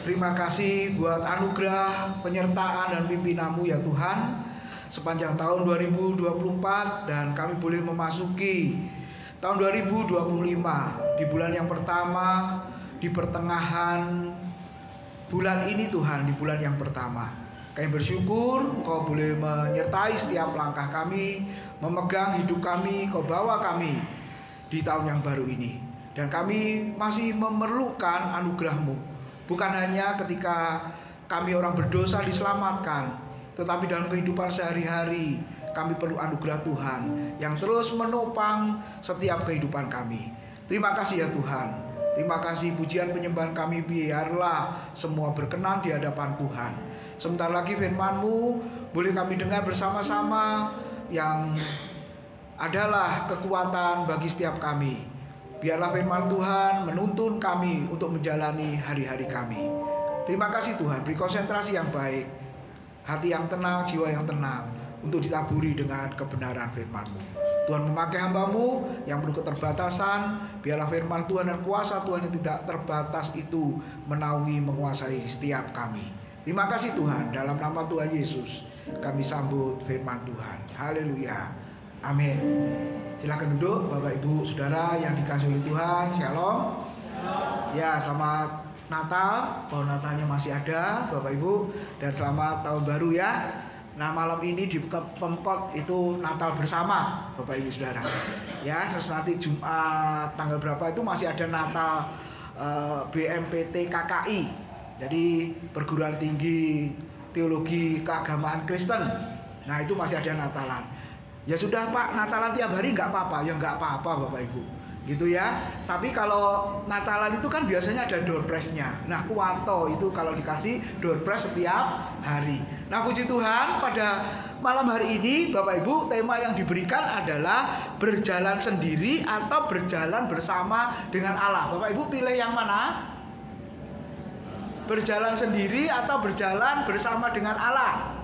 Terima kasih buat anugerah, penyertaan dan pimpinanmu ya Tuhan sepanjang tahun 2024, dan kami boleh memasuki tahun 2025 di bulan yang pertama, di pertengahan bulan ini Tuhan, di bulan yang pertama. Kami bersyukur Kau boleh menyertai setiap langkah kami, memegang hidup kami, Kau bawa kami di tahun yang baru ini. Dan kami masih memerlukan anugerah-Mu. Bukan hanya ketika kami orang berdosa diselamatkan, tetapi dalam kehidupan sehari-hari kami perlu anugerah Tuhan yang terus menopang setiap kehidupan kami. Terima kasih ya Tuhan. Terima kasih, pujian penyembahan kami biarlah semua berkenan di hadapan Tuhan. Sebentar lagi firman-Mu boleh kami dengar bersama-sama, yang adalah kekuatan bagi setiap kami. Biarlah firman Tuhan menuntun kami untuk menjalani hari-hari kami. Terima kasih Tuhan, beri konsentrasi yang baik, hati yang tenang, jiwa yang tenang, untuk ditaburi dengan kebenaran firman-Mu. Tuhan memakai hamba-Mu yang penuh keterbatasan. Biarlah firman Tuhan dan kuasa Tuhan yang tidak terbatas itu menaungi, menguasai setiap kami. Terima kasih Tuhan, dalam nama Tuhan Yesus kami sambut firman Tuhan. Haleluya, amin. Silakan duduk Bapak Ibu Saudara yang dikasihi oleh Tuhan. Shalom. Ya, selamat Natal. Pohon Natalnya masih ada Bapak Ibu, dan selamat tahun baru ya. Nah, malam ini di Pemkot itu Natal bersama Bapak Ibu Saudara. Ya, terus nanti Jumat tanggal berapa itu masih ada Natal BMPT KKI. Jadi Perguruan Tinggi Teologi Keagamaan Kristen. Nah, itu masih ada Natalan. Ya sudah Pak, Natalan tiap hari nggak apa-apa. Ya nggak apa-apa Bapak Ibu, gitu ya. Tapi kalau Natalan itu kan biasanya ada door prize-nya. Nah, Kuanto itu kalau dikasih door prize setiap hari. Nah, puji Tuhan, pada malam hari ini Bapak Ibu, tema yang diberikan adalah berjalan sendiri atau berjalan bersama dengan Allah. Bapak Ibu pilih yang mana? Berjalan sendiri atau berjalan bersama dengan Allah?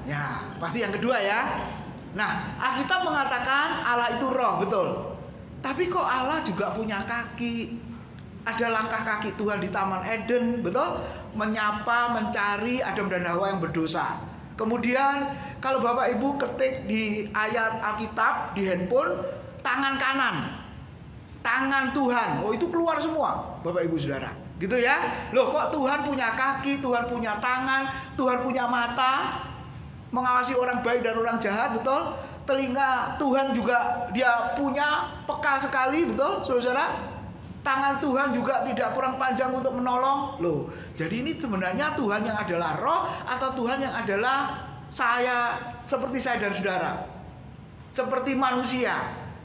Ya, pasti yang kedua ya. Nah, Alkitab mengatakan Allah itu roh, betul. Tapi kok Allah juga punya kaki? Ada langkah kaki Tuhan di Taman Eden, betul? Menyapa, mencari Adam dan Hawa yang berdosa. Kemudian kalau Bapak Ibu ketik di ayat Alkitab di handphone, tangan kanan, tangan Tuhan, oh itu keluar semua Bapak Ibu Saudara, gitu ya. Loh, kok Tuhan punya kaki, Tuhan punya tangan, Tuhan punya mata, mengawasi orang baik dan orang jahat, betul? Telinga Tuhan juga dia punya, peka sekali, betul saudara? Tangan Tuhan juga tidak kurang panjang untuk menolong. Loh, jadi ini sebenarnya Tuhan yang adalah roh atau Tuhan yang adalah saya, seperti saya dan saudara, seperti manusia.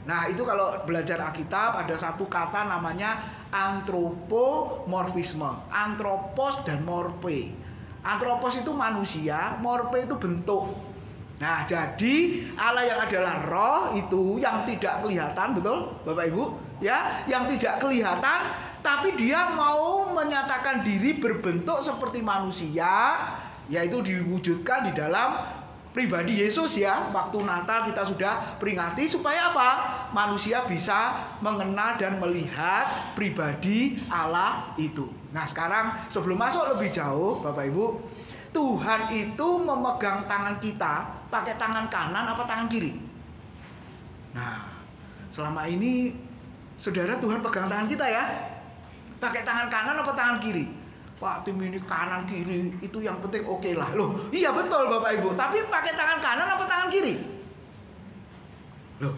Nah, itu kalau belajar Alkitab ada satu kata namanya antropomorfisme. Antropos dan morphe. Antropos itu manusia, morphe itu bentuk. Nah, jadi Allah yang adalah roh itu yang tidak kelihatan, betul Bapak Ibu? Ya, yang tidak kelihatan, tapi dia mau menyatakan diri berbentuk seperti manusia, yaitu diwujudkan di dalam pribadi Yesus ya. Waktu Natal kita sudah peringati supaya apa? Manusia bisa mengenal dan melihat pribadi Allah itu. Nah, sekarang sebelum masuk lebih jauh Bapak Ibu, Tuhan itu memegang tangan kita pakai tangan kanan apa tangan kiri? Nah, selama ini saudara, Tuhan pegang tangan kita ya, pakai tangan kanan apa tangan kiri? Pak, tim ini kanan kiri itu yang penting, oke lah. Loh, iya betul Bapak Ibu, tapi pakai tangan kanan apa tangan kiri? Loh,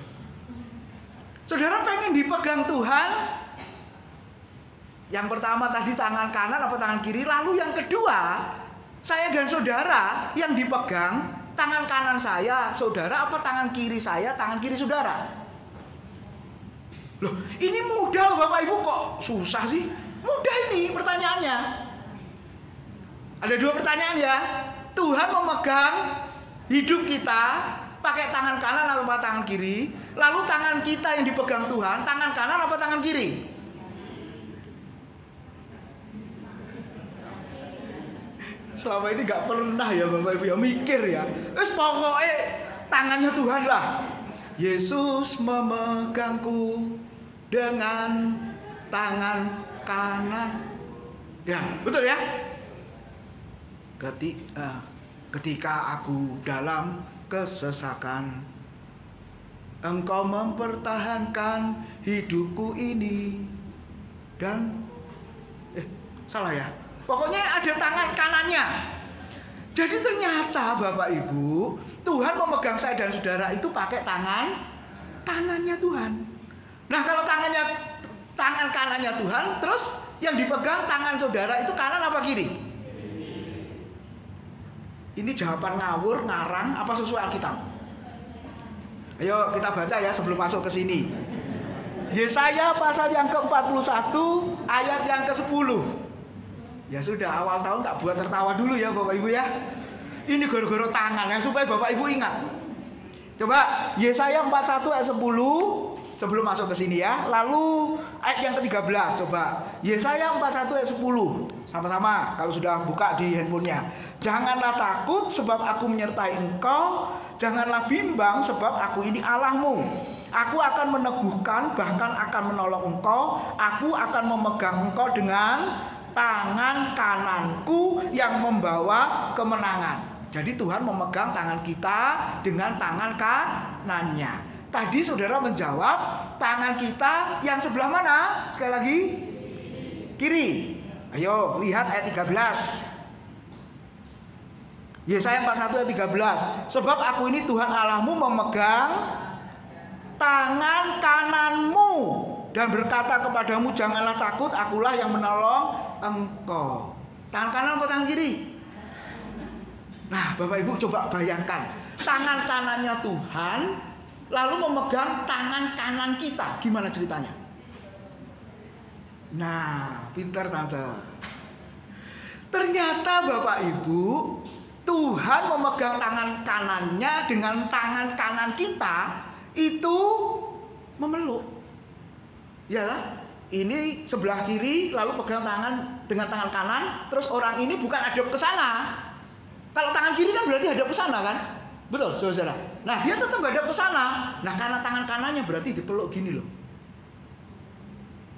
saudara pengen dipegang Tuhan, yang pertama tadi tangan kanan apa tangan kiri, lalu yang kedua saya dan saudara yang dipegang tangan kanan saya saudara apa tangan kiri saya, tangan kiri saudara? Loh, ini mudah loh Bapak Ibu, kok susah sih? Mudah ini pertanyaannya. Ada dua pertanyaan ya. Tuhan memegang hidup kita pakai tangan kanan atau tangan kiri? Lalu tangan kita yang dipegang Tuhan, tangan kanan apa tangan kiri? Selama ini gak pernah ya Bapak Ibu ya mikir ya. Terus pokoknya tangannya Tuhan lah. Yesus memegangku dengan tangan kanan. Ya, betul ya? Ketika aku dalam kesesakan, Engkau mempertahankan hidupku ini. Dan salah ya? Pokoknya ada tangan kanannya. Jadi ternyata Bapak Ibu, Tuhan memegang saya dan saudara itu pakai tangan kanannya Tuhan. Nah, kalau tangan kanannya Tuhan, terus yang dipegang tangan saudara itu kanan apa kiri? Ini jawaban ngawur, ngarang, apa sesuai Alkitab? Ayo kita baca ya sebelum masuk ke sini. Yesaya pasal yang ke-41 ayat yang ke-10. Ya sudah, awal tahun tak buat tertawa dulu ya Bapak Ibu ya. Ini goro-goro tangan ya, supaya Bapak Ibu ingat. Coba Yesaya 41 ayat 10 sebelum masuk ke sini ya. Lalu ayat yang ke-13 coba. Yesaya 41 ayat 10. Sama-sama kalau sudah buka di handphonenya. Janganlah takut sebab aku menyertai engkau. Janganlah bimbang sebab aku ini Allahmu. Aku akan meneguhkan, bahkan akan menolong engkau. Aku akan memegang engkau dengan tangan kananku yang membawa kemenangan. Jadi Tuhan memegang tangan kita dengan tangan kanannya. Tadi saudara menjawab, tangan kita yang sebelah mana? Sekali lagi, kiri. Ayo lihat ayat 13. Yesaya 41 ayat 13. Sebab aku ini Tuhan Allahmu memegang tangan kananmu dan berkata kepadamu, janganlah takut, akulah yang menolong engkau. Tangan kanan atau tangan kiri? Nah, Bapak Ibu coba bayangkan, tangan kanannya Tuhan lalu memegang tangan kanan kita. Gimana ceritanya? Nah, pintar tante. Ternyata Bapak Ibu, Tuhan memegang tangan kanannya dengan tangan kanan kita itu memeluk. Ya, ini sebelah kiri lalu pegang tangan dengan tangan kanan, terus orang ini bukan hadap ke sana. Kalau tangan kiri kan berarti hadap ke sana kan? Betul, saudara. Nah, dia tetap hadap ke sana. Nah, karena tangan kanannya berarti dipeluk gini loh.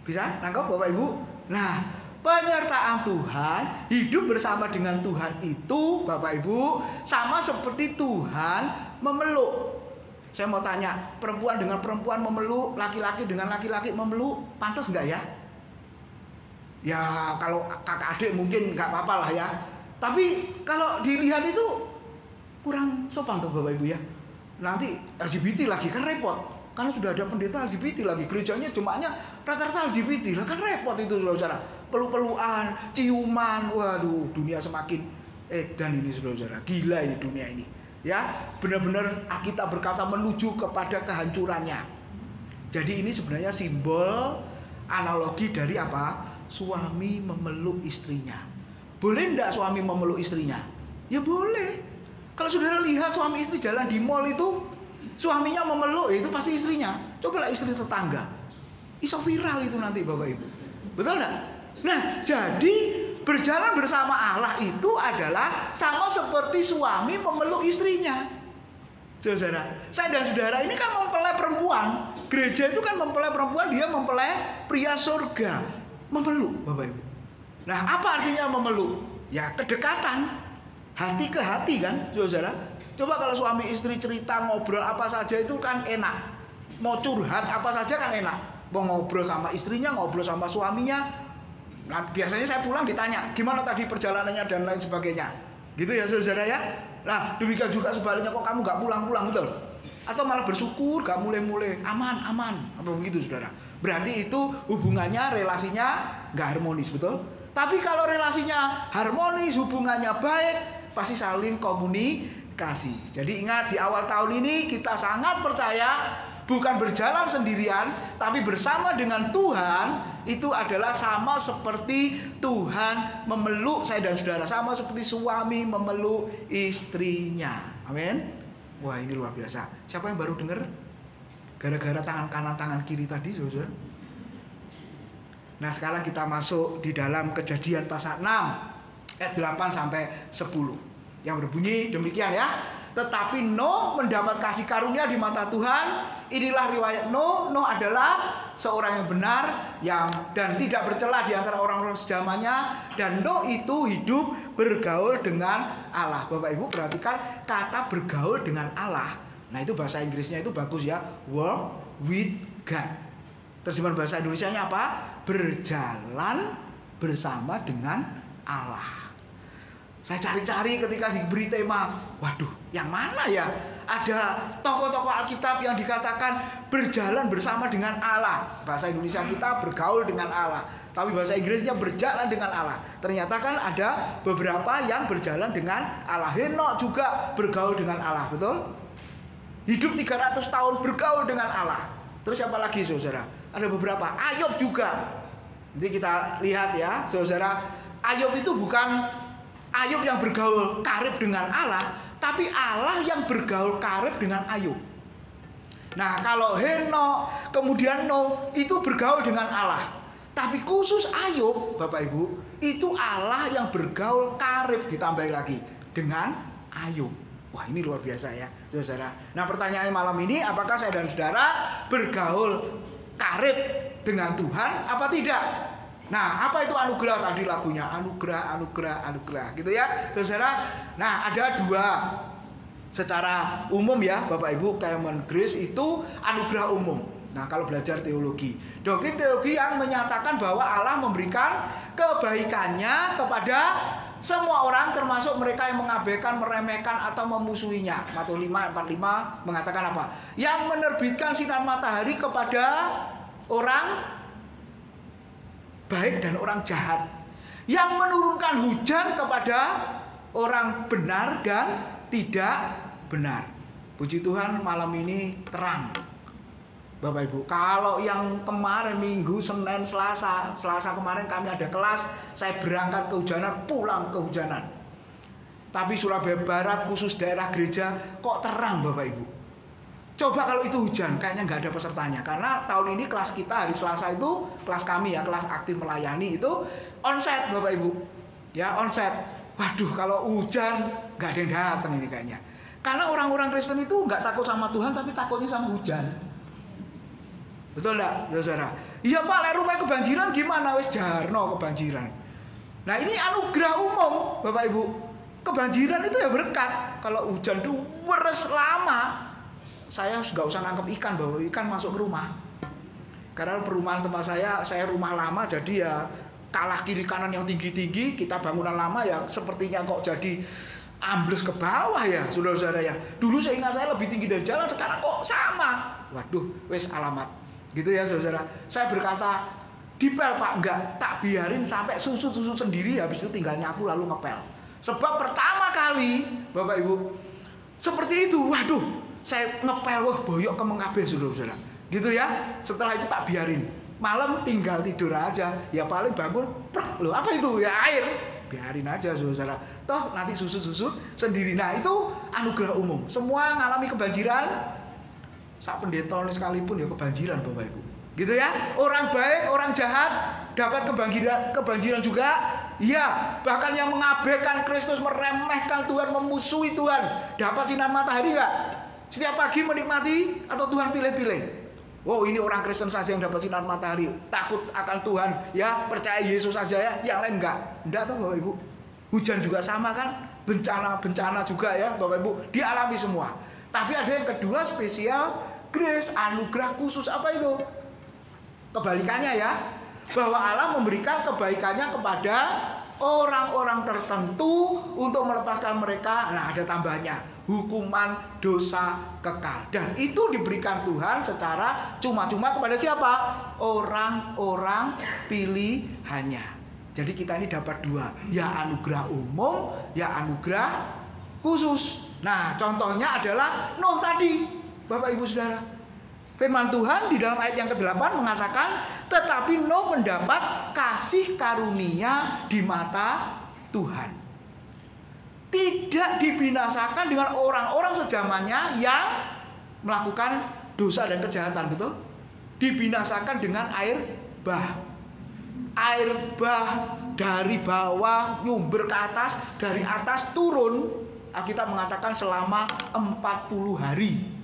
Bisa nangkap Bapak Ibu? Nah, penyertaan Tuhan, hidup bersama dengan Tuhan itu Bapak Ibu sama seperti Tuhan memeluk. Saya mau tanya, perempuan dengan perempuan memeluk, laki-laki dengan laki-laki memeluk, pantas nggak ya? Ya kalau kakak adik mungkin nggak apa-apa lah ya. Tapi kalau dilihat itu kurang sopan tuh Bapak Ibu ya. Nanti LGBT lagi kan repot. Karena sudah ada pendeta LGBT lagi, gerejanya jemaahnya rata-rata LGBT lah, kan repot itu saudara. Peluk-pelukan, ciuman, waduh, dunia semakin edan ini saudara. Gila ini dunia ini. Ya, benar-benar kita berkata menuju kepada kehancurannya. Jadi ini sebenarnya simbol analogi dari apa? Suami memeluk istrinya. Boleh enggak suami memeluk istrinya? Ya boleh. Kalau saudara lihat suami istri jalan di mall itu, suaminya memeluk, itu pasti istrinya. Cobalah istri tetangga. Iso viral itu nanti Bapak Ibu. Betul enggak? Nah, jadi berjalan bersama Allah itu adalah sama seperti suami memeluk istrinya. Saudara, saya dan saudara ini kan mempelai perempuan. Gereja itu kan mempelai perempuan, dia mempelai pria surga. Memeluk Bapak Ibu. Nah, apa artinya memeluk? Ya kedekatan, hati ke hati kan, saudara. Coba kalau suami istri cerita ngobrol apa saja itu kan enak. Mau curhat apa saja kan enak. Mau ngobrol sama istrinya, ngobrol sama suaminya. Nah, biasanya saya pulang ditanya, gimana tadi perjalanannya dan lain sebagainya. Gitu ya saudara ya. Nah, demikian juga sebaliknya, kok kamu gak pulang-pulang, betul? Atau malah bersyukur, gak mulai-mulai, aman. Apa begitu saudara? Berarti itu hubungannya, relasinya gak harmonis, betul? Tapi kalau relasinya harmonis, hubungannya baik, pasti saling komunikasi. Jadi ingat, di awal tahun ini kita sangat percaya bukan berjalan sendirian, tapi bersama dengan Tuhan. Itu adalah sama seperti Tuhan memeluk saya dan saudara, sama seperti suami memeluk istrinya. Amin. Wah, ini luar biasa. Siapa yang baru dengar? Gara-gara tangan kanan tangan kiri tadi, saudara. Nah, sekarang kita masuk di dalam Kejadian pasal 6 ayat 8 sampai 10 yang berbunyi demikian ya. Tetapi Nuh mendapat kasih karunia di mata Tuhan. Inilah riwayat Nuh. Nuh adalah seorang yang benar dan tidak bercela di antara orang-orang sejamannya, dan Nuh itu hidup bergaul dengan Allah. Bapak Ibu perhatikan kata bergaul dengan Allah. Nah, itu bahasa Inggrisnya itu bagus ya, walk with God. Terjemahan bahasa Indonesianya apa? Berjalan bersama dengan Allah. Saya cari-cari ketika diberi tema, waduh, yang mana ya? Ada tokoh-tokoh Alkitab yang dikatakan berjalan bersama dengan Allah. Bahasa Indonesia kita bergaul dengan Allah, tapi bahasa Inggrisnya berjalan dengan Allah. Ternyata kan ada beberapa yang berjalan dengan Allah. Henok juga bergaul dengan Allah, betul? Hidup 300 tahun bergaul dengan Allah. Terus siapa lagi, saudara? Ada beberapa. Ayub juga. Nanti kita lihat ya, saudara. Ayub itu bukan Ayub yang bergaul karib dengan Allah, tapi Allah yang bergaul karib dengan Ayub. Nah, kalau Henok, kemudian Nuh itu bergaul dengan Allah. Tapi khusus Ayub, Bapak Ibu, itu Allah yang bergaul karib, ditambah lagi dengan Ayub. Wah, ini luar biasa ya, saudara. Nah, pertanyaannya malam ini, apakah saya dan saudara bergaul karib dengan Tuhan apa tidak? Nah, apa itu anugerah? Tadi lagunya anugerah, anugerah, anugerah, gitu ya, saudara. Nah, ada dua secara umum ya, Bapak Ibu. Common grace itu anugerah umum. Nah, kalau belajar teologi, doktrin teologi yang menyatakan bahwa Allah memberikan kebaikannya kepada semua orang, termasuk mereka yang mengabaikan, meremehkan, atau memusuhinya. Matius 5:45 mengatakan apa? Yang menerbitkan sinar matahari kepada orang baik dan orang jahat, yang menurunkan hujan kepada orang benar dan tidak benar. Puji Tuhan, malam ini terang, Bapak Ibu. Kalau yang kemarin Minggu, Senin, Selasa kemarin kami ada kelas, saya berangkat kehujanan, pulang kehujanan. Tapi Surabaya Barat, khusus daerah gereja, kok terang, Bapak Ibu. Coba kalau itu hujan, kayaknya nggak ada pesertanya. Karena tahun ini kelas kita hari Selasa itu, kelas kami ya, kelas aktif melayani itu onsite, Bapak Ibu. Ya, onsite. Waduh, kalau hujan nggak ada yang datang ini kayaknya. Karena orang-orang Kristen itu nggak takut sama Tuhan, tapi takutnya sama hujan. Betul nggak, saudara? Iya Pak, lek rumah kebanjiran gimana? Wes jarno kebanjiran. Nah, ini anugerah umum, Bapak Ibu. Kebanjiran itu ya berkat. Kalau hujan itu weres lama, saya nggak usah nangkep ikan, bawa ikan masuk ke rumah. Karena perumahan tempat saya rumah lama, jadi ya kalah kiri kanan yang tinggi-tinggi. Kita bangunan lama ya sepertinya kok jadi ambles ke bawah ya, saudara-saudara ya. Dulu saya ingat saya lebih tinggi dari jalan, sekarang kok sama. Waduh, wes alamat. Gitu ya, saudara. Saya berkata, dipel Pak, enggak, tak biarin sampai susut sendiri, habis itu tinggal nyapu lalu ngepel. Sebab pertama kali, Bapak Ibu, seperti itu, waduh, saya ngepel, wah boyok ke mengabeh, saudara-saudara. Gitu ya, setelah itu tak biarin. Malam tinggal tidur aja, ya paling bangun, loh apa itu? Ya air, biarin aja, saudara-saudara. Toh nanti susut-susut sendiri. Nah, itu anugerah umum. Semua ngalami kebanjiran, sak pendeta sekalipun ya kebanjiran, Bapak Ibu. Gitu ya, orang baik, orang jahat dapat kebanjiran juga. Iya, bahkan yang mengabaikan Kristus, meremehkan Tuhan, memusuhi Tuhan, dapat sinar matahari nggak? Setiap pagi menikmati atau Tuhan pilih-pilih? Wow, ini orang Kristen saja yang dapat sinar matahari, takut akan Tuhan, ya percaya Yesus saja ya, yang lain enggak tahu, Bapak Ibu. Hujan juga sama kan, bencana juga ya, Bapak Ibu, dialami semua. Tapi ada yang kedua, spesial grace, anugerah khusus. Apa itu? Kebalikannya ya, bahwa Allah memberikan kebaikannya kepada orang-orang tertentu untuk melepaskan mereka. Nah, ada tambahnya, hukuman dosa kekal. Dan itu diberikan Tuhan secara cuma-cuma kepada siapa? Orang-orang pilihannya. Jadi kita ini dapat dua, ya anugerah umum, ya anugerah khusus. Nah, contohnya adalah Nuh tadi, Bapak Ibu Saudara. Firman Tuhan di dalam ayat yang ke-8 mengatakan, tetapi Nuh mendapat kasih karunia di mata Tuhan. Tidak dibinasakan dengan orang-orang sejamannya yang melakukan dosa dan kejahatan, betul? Dibinasakan dengan air bah. Air bah dari bawah nyumber ke atas, dari atas turun. Alkitab mengatakan selama 40 hari.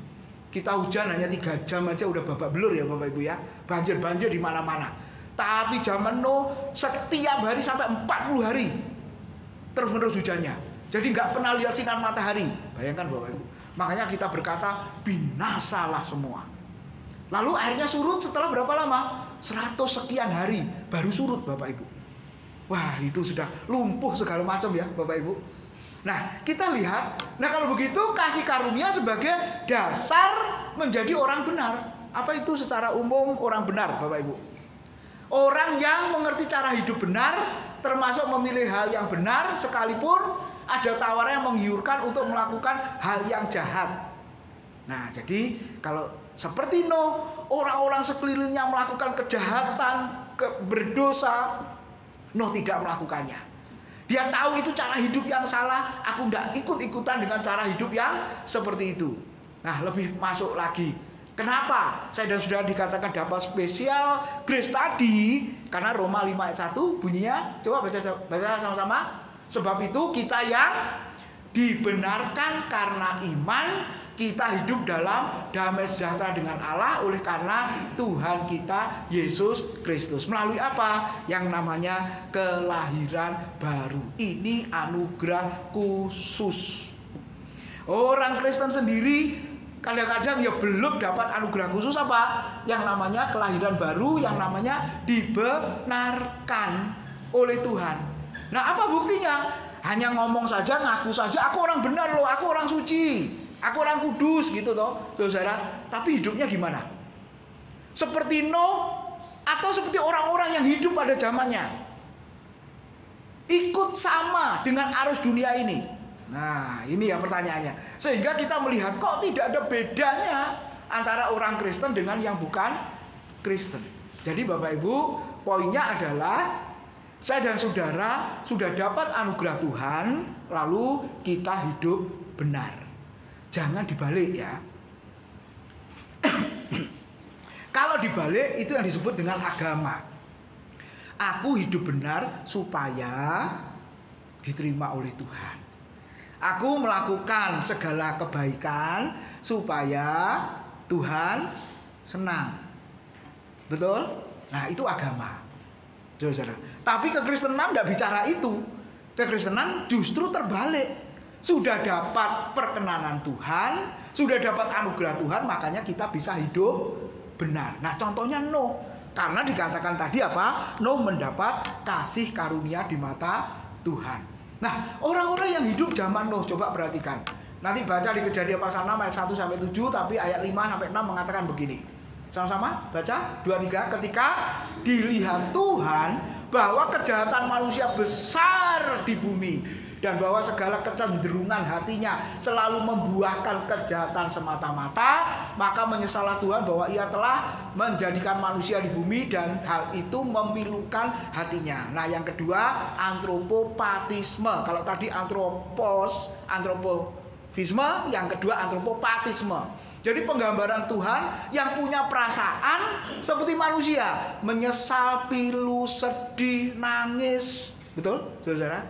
Kita hujan hanya 3 jam aja udah babak belur ya Bapak Ibu ya. Banjir-banjir di mana-mana. Tapi zaman Nuh setiap hari sampai 40 hari terus-menerus hujannya. Jadi nggak pernah lihat sinar matahari. Bayangkan Bapak Ibu. Makanya kita berkata binasalah semua. Lalu airnya surut setelah berapa lama? 100 sekian hari baru surut Bapak Ibu. Wah, itu sudah lumpuh segala macam ya Bapak Ibu. Nah, kita lihat. Nah, kalau begitu kasih karunia sebagai dasar menjadi orang benar. Apa itu secara umum orang benar Bapak Ibu? Orang yang mengerti cara hidup benar, termasuk memilih hal yang benar, sekalipun ada tawaran yang menggiurkan untuk melakukan hal yang jahat. Nah, jadi kalau seperti Nuh, orang-orang sekelilingnya melakukan kejahatan, berdosa, Nuh tidak melakukannya. Dia tahu itu cara hidup yang salah, aku tidak ikut-ikutan dengan cara hidup yang seperti itu. Nah, lebih masuk lagi. Kenapa saya dan saudara dikatakan dapat spesial grace tadi? Karena Roma 5 ayat 1 bunyinya, coba baca sama-sama. Sebab itu kita yang dibenarkan karena iman, kita hidup dalam damai sejahtera dengan Allah oleh karena Tuhan kita Yesus Kristus. Melalui apa? Yang namanya kelahiran baru. Ini anugerah khusus. Orang Kristen sendiri kadang-kadang ya belum dapat anugerah khusus apa? Yang namanya kelahiran baru, yang namanya dibenarkan oleh Tuhan. Nah, apa buktinya? Hanya ngomong saja, ngaku saja, aku orang benar loh, aku orang suci, aku orang kudus gitu toh, saudara. Tapi hidupnya gimana? Seperti Nuh atau seperti orang-orang yang hidup pada zamannya? Ikut sama dengan arus dunia ini. Nah, ini ya pertanyaannya. Sehingga kita melihat kok tidak ada bedanya antara orang Kristen dengan yang bukan Kristen. Jadi Bapak Ibu, poinnya adalah saya dan saudara sudah dapat anugerah Tuhan, lalu kita hidup benar. Jangan dibalik ya. Kalau dibalik itu yang disebut dengan agama. Aku hidup benar supaya diterima oleh Tuhan. Aku melakukan segala kebaikan supaya Tuhan senang. Betul? Nah, itu agama. Saudara. Tapi kekristenan tidak bicara itu. Kekristenan justru terbalik. Sudah dapat perkenanan Tuhan, sudah dapat anugerah Tuhan, makanya kita bisa hidup benar. Nah, contohnya Nuh. Karena dikatakan tadi apa? Nuh mendapat kasih karunia di mata Tuhan. Nah, orang-orang yang hidup zaman Nuh, coba perhatikan. Nanti baca di Kejadian pasal 6 ayat 1 sampai 7, tapi ayat 5 sampai 6 mengatakan begini. Sama-sama baca 2 3. Ketika dilihat Tuhan bahwa kejahatan manusia besar di bumi dan bahwa segala kecenderungan hatinya selalu membuahkan kejahatan semata-mata, maka menyesallah Tuhan bahwa ia telah menjadikan manusia di bumi dan hal itu memilukan hatinya. Nah, yang kedua antropopatisme. Kalau tadi antropovisme, yang kedua antropopatisme. Jadi penggambaran Tuhan yang punya perasaan seperti manusia, menyesal, pilu, sedih, nangis. Betul, saudara?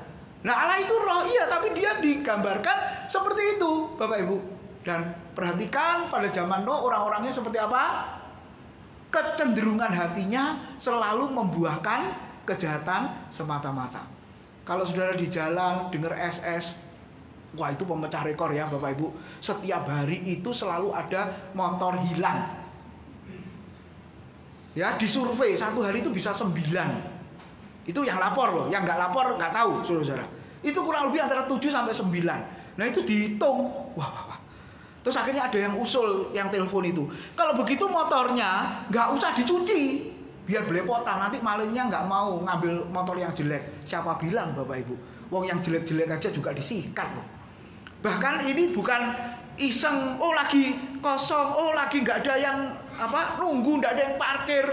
Nah, Allah itu roh, iya, tapi dia digambarkan seperti itu, Bapak Ibu. Dan perhatikan pada zaman Nuh orang-orangnya seperti apa? Kecenderungan hatinya selalu membuahkan kejahatan semata-mata. Kalau saudara di jalan dengar SS, wah itu pemecah rekor ya Bapak Ibu. Setiap hari itu selalu ada motor hilang. Ya, disurvei satu hari itu bisa 9. Itu yang lapor loh, yang nggak lapor nggak tahu, saudara. Itu kurang lebih antara 7 sampai 9. Nah, itu dihitung. Wah. Terus akhirnya ada yang usul, yang telepon itu. Kalau begitu motornya nggak usah dicuci, biar belepotan. Nanti malingnya nggak mau ngambil motor yang jelek. Siapa bilang Bapak Ibu? Wong yang jelek-jelek aja juga disikat loh. Bahkan ini bukan iseng, oh lagi kosong, oh lagi nggak ada yang nunggu, nggak ada yang parkir.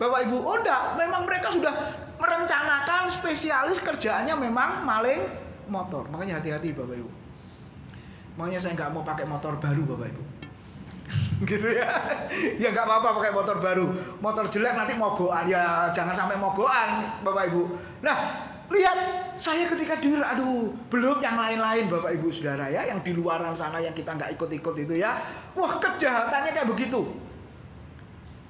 Bapak Ibu, oh enggak, memang mereka sudah merencanakan, spesialis kerjaannya memang maling motor. Makanya hati-hati Bapak Ibu. Makanya saya nggak mau pakai motor baru Bapak Ibu. Gitu ya. Ya nggak apa-apa pakai motor baru. Motor jelek nanti mogokan, ya jangan sampai mogokan Bapak Ibu. Nah, Lihat, saya ketika dengar, aduh, belum yang lain-lain Bapak Ibu Saudara ya, yang di luaran sana yang kita nggak ikut-ikut itu ya. Wah, kejahatannya kayak begitu.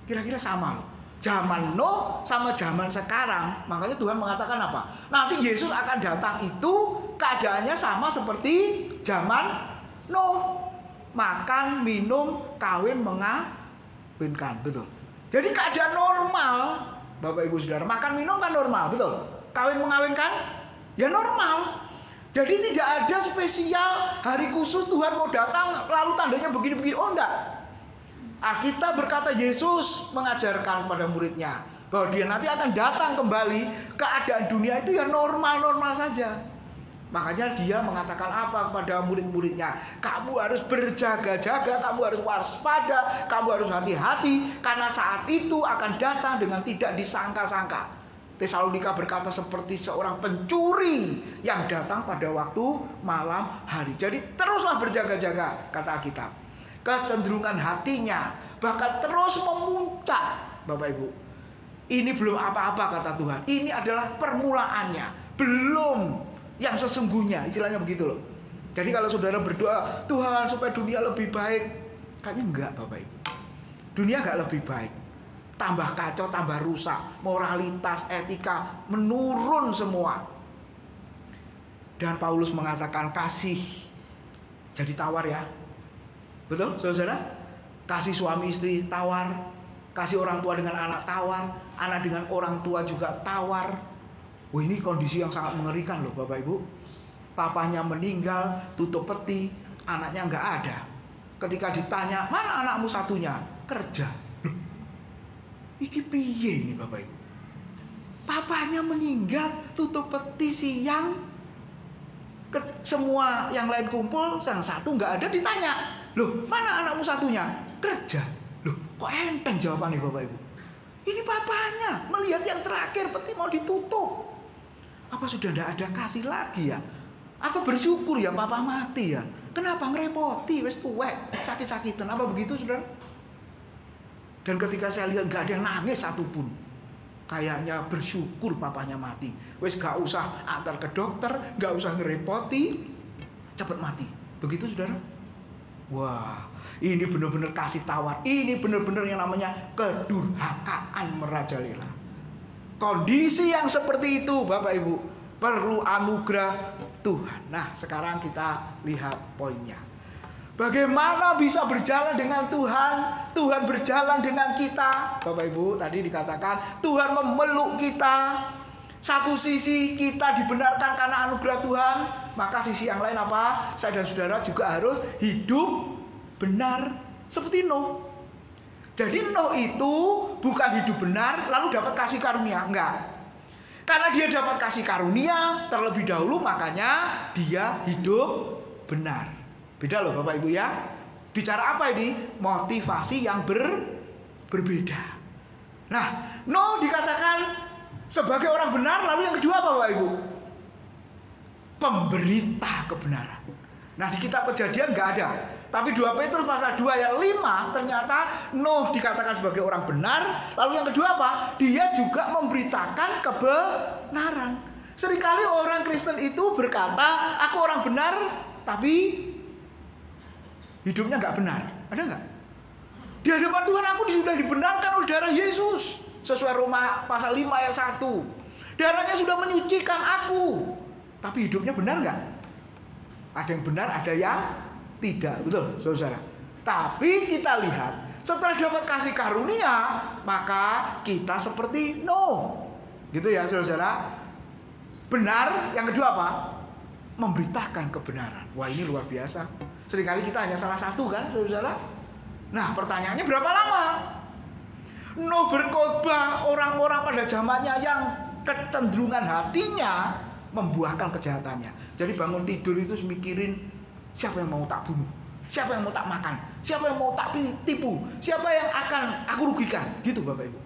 Kira-kira sama loh. Zaman Nuh sama zaman sekarang. Makanya Tuhan mengatakan apa? Nanti Yesus akan datang itu keadaannya sama seperti zaman Nuh. Makan, minum, kawin, mengawinkan. Betul. Jadi keadaan normal Bapak Ibu Saudara. Makan, minum kan normal. Betul. Kawin, mengawinkan ya normal. Jadi tidak ada spesial hari khusus Tuhan mau datang lalu tandanya begini-begini. Oh enggak. Alkitab berkata Yesus mengajarkan pada muridnya bahwa dia nanti akan datang kembali. Keadaan dunia itu ya normal-normal saja. Makanya dia mengatakan apa kepada murid-muridnya? Kamu harus berjaga-jaga, kamu harus waspada, kamu harus hati-hati, karena saat itu akan datang dengan tidak disangka-sangka. Tesalonika berkata seperti seorang pencuri yang datang pada waktu malam hari. Jadi teruslah berjaga-jaga, kata Alkitab. Kecenderungan hatinya bakal terus memuncak. Bapak Ibu, ini belum apa-apa kata Tuhan. Ini adalah permulaannya, belum yang sesungguhnya, istilahnya begitu loh. Jadi kalau saudara berdoa, Tuhan supaya dunia lebih baik, kayaknya enggak Bapak Ibu. Dunia enggak lebih baik, tambah kacau, tambah rusak. Moralitas, etika menurun semua. Dan Paulus mengatakan kasih jadi tawar ya. Betul saudara? Kasih suami istri tawar, kasih orang tua dengan anak tawar, anak dengan orang tua juga tawar. Wah, ini kondisi yang sangat mengerikan loh Bapak Ibu. Papanya meninggal, tutup peti, anaknya nggak ada. Ketika ditanya, mana anakmu satunya? Kerja. Loh, iki piye ini Bapak Ibu? Papanya meninggal, tutup peti siang, semua yang lain kumpul, yang satu nggak ada, ditanya, loh mana anakmu satunya? Kerja. Loh kok enteng jawabannya Bapak Ibu? Ini papanya melihat yang terakhir peti mau ditutup. Apa sudah tidak ada kasih lagi ya? Atau bersyukur ya papa mati ya? Kenapa ngerepoti? Wes tuwek, sakit-sakitan. Apa begitu saudara? Dan ketika saya lihat nggak ada yang nangis satupun, kayaknya bersyukur papanya mati. Wes gak usah antar ke dokter, gak usah ngerepoti, cepat mati. Begitu saudara? Wah, ini benar-benar kasih tawar. Ini benar-benar yang namanya kedurhakaan merajalela. Kondisi yang seperti itu Bapak Ibu perlu anugerah Tuhan. Nah sekarang kita lihat poinnya. Bagaimana bisa berjalan dengan Tuhan? Tuhan berjalan dengan kita. Bapak Ibu tadi dikatakan Tuhan memeluk kita. Satu sisi kita dibenarkan karena anugerah Tuhan, maka sisi yang lain apa? Saya dan saudara juga harus hidup benar seperti Nuh. Jadi Nuh itu bukan hidup benar lalu dapat kasih karunia, enggak. Karena dia dapat kasih karunia terlebih dahulu, makanya dia hidup benar. Beda loh Bapak Ibu ya. Bicara apa ini? Motivasi yang berbeda. Nah, Nuh dikatakan sebagai orang benar, lalu yang kedua apa Bapak Ibu? Pemberita kebenaran. Nah di kitab Kejadian nggak ada. Tapi 2 Petrus pasal 2 ayat 5 ternyata Nuh dikatakan sebagai orang benar. Lalu yang kedua apa? Dia juga memberitakan kebenaran. Seringkali orang Kristen itu berkata, aku orang benar, tapi hidupnya nggak benar. Ada nggak? Di hadapan Tuhan aku sudah dibenarkan oleh darah Yesus. Sesuai Roma pasal 5 ayat 1. Darahnya sudah menyucikan aku. Tapi hidupnya benar nggak? Ada yang benar, ada yang tidak. Betul saudara. Tapi kita lihat setelah dapat kasih karunia, maka kita seperti Nuh. Gitu ya saudara. Benar, yang kedua apa? Memberitakan kebenaran. Wah ini luar biasa. Seringkali kita hanya salah satu kan saudara. Nah pertanyaannya berapa lama Nuh berkhotbah orang-orang pada zamannya yang kecenderungan hatinya membuahkan kejahatannya. Jadi bangun tidur itu mikirin siapa yang mau tak bunuh, siapa yang mau tak makan, siapa yang mau tak tipu, siapa yang akan aku rugikan. Gitu Bapak Ibu.